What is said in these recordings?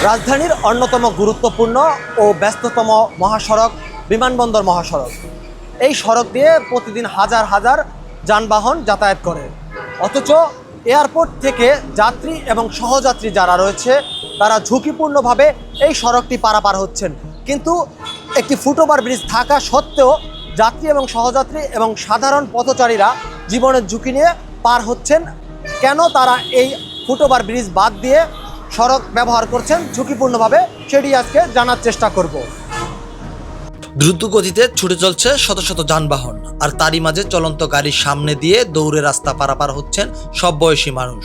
রাজধানীর অন্যতম গুরুত্বপূর্ণ ও ব্যস্ততম মহাসড়ক বিমানবন্দর মহাসড়ক। এই সড়ক দিয়ে প্রতিদিন হাজার হাজার যানবাহন যাতায়াত করে, অথচ এয়ারপোর্ট থেকে যাত্রী এবং সহযাত্রী যারা রয়েছে তারা ঝুঁকিপূর্ণভাবে এই সড়কটি পারাপার হচ্ছেন। কিন্তু একটি ফুটওভার ব্রিজ থাকা সত্ত্বেও যাত্রী এবং সহযাত্রী এবং সাধারণ পথচারীরা জীবনের ঝুঁকি নিয়ে পার হচ্ছেন। কেন তারা এই ফুটওভার ব্রিজ বাদ দিয়ে সড়ক ব্যবহার করছেন ঝুঁকিপূর্ণভাবে, সেটি আজকে জানার চেষ্টা করব। দ্রুত গতিতে ছুটে চলছে শত শত যানবাহন, আর তারই মাঝে চলন্ত গাড়ির সামনে দিয়ে দৌড়ে রাস্তা পারাপার হচ্ছেন সব বয়সী মানুষ।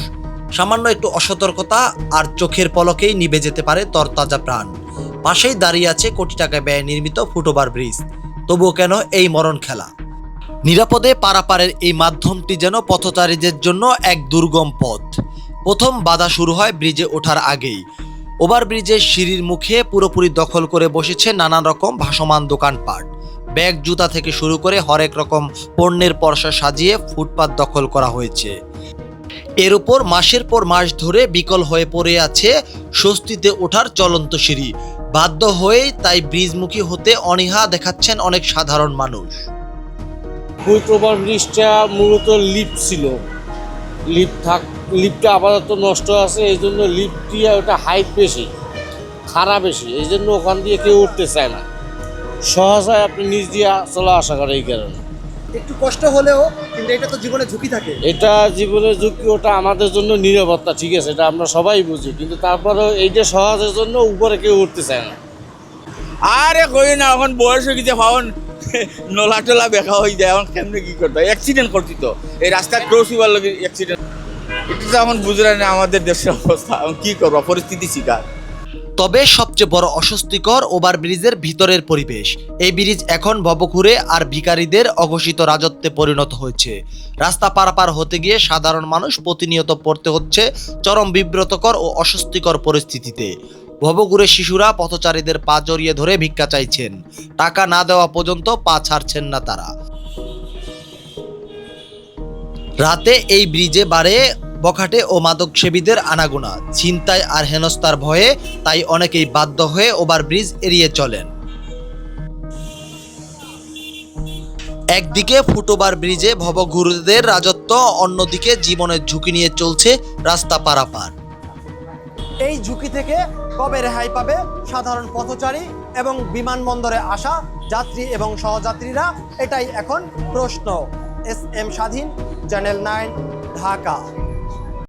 সামান্য একটু অসতর্কতা আর চোখের পলকেই নিভে যেতে পারে তরতাজা প্রাণ। পাশেই দাঁড়িয়ে আছে কোটি টাকা ব্যয়ে নির্মিত ফুটওভার ব্রিজ, তবুও কেন এই মরণ খেলা? নিরাপদে পারাপারের এই মাধ্যমটি যেন পথচারীদের জন্য এক দুর্গম পথ। প্রথম বাধা শুরু হয় ব্রিজে ওঠার আগেই। ওভারব্রিজের সিঁড়ির মুখে পুরোপুরি দখল করে বসেছে নানান রকম ভাসমান দোকানপাট। ব্যাগ, জুতা থেকে শুরু করে হরেক রকম পণ্যের পরশা সাজিয়ে ফুটপাত দখল করা হয়েছে। এর উপর মাসের পর মাস ধরে বিকল হয়ে পড়ে আছে স্বস্তিতে ওঠার চলন্ত সিঁড়ি। বাধ্য হয়েই তাই ব্রিজমুখী হতে অনীহা দেখাচ্ছেন অনেক সাধারণ মানুষ। ফুটওভার ব্রিজটা মূলত লিফট ছিল, লিফটটা আপাতত নষ্ট আছে, এই জন্য লিফট দিয়ে ওটা হাইট বেশি, খারাপ বেশি, এই জন্য ওখান দিয়ে কেউ উঠতে চায় না। সহসায় আপনি নিচ দিয়ে চলে আসা করে এই কারণে। একটু কষ্ট হলেও কিন্তু এটা তো জীবনে ঝুঁকি থাকে। এটা জীবনের ঝুঁকি, ওটা আমাদের জন্য নিরাপত্তা, ঠিক আছে, এটা আমরা সবাই বুঝি, কিন্তু তারপরেও এইটা সহজের জন্য উপরে কেউ উঠতে চায় না। আরে কই না, এখন বয়স হয়ে গেছে, ভাবন নলা টলা বেখা হয়ে যায়, এখন কেমনি কি করতে হয়, অ্যাক্সিডেন্ট করছি তো এই রাস্তায় ক্রস হইবার লাগে অ্যাক্সিডেন্ট। এটা তো এখন বুঝলেন না আমাদের দেশের অবস্থা, এখন কি করবো, পরিস্থিতি শিকার। তবে সবচেয়ে বড় অস্বস্তিকর ওভারব্রিজের ভিতরের পরিবেশ। এই ব্রিজ এখন ভবঘুরে আর ভিখারিদের অঘোষিত রাজত্বে পরিণত হয়েছে। রাস্তা পারাপার হতে গিয়ে সাধারণ মানুষ প্রতিনিয়ত পড়তে হচ্ছে চরম বিব্রতকর ও অস্বস্তিকর পরিস্থিতিতে। ভবঘুরে শিশুরা পথচারীদের পা জড়িয়ে ধরে ভিক্ষা চাইছেন, টাকা না দেওয়া পর্যন্ত পা ছাড়ছেন না তারা। রাতে এই ব্রিজে বাড়ে বখাটে ও মাদকসেবীদের আনাগোনা, ছিনতাই আর হেনস্থার ভয়ে তাই অনেকেই বাধ্য হয়ে ওভারব্রিজ এড়িয়ে চলেন। একদিকে ফুটওভার ব্রিজে ভবঘুরেদের রাজত্ব, অন্যদিকে জীবনের ঝুঁকি নিয়ে চলছে রাস্তা পারাপার। এই ঝুঁকি থেকে কবে রেহাই পাবে সাধারণ পথচারী এবং বিমানবন্দরে আসা যাত্রী এবং সহযাত্রীরা, এটাই এখন প্রশ্ন। এস এম স্বাধীন, চ্যানেল 9, ঢাকা।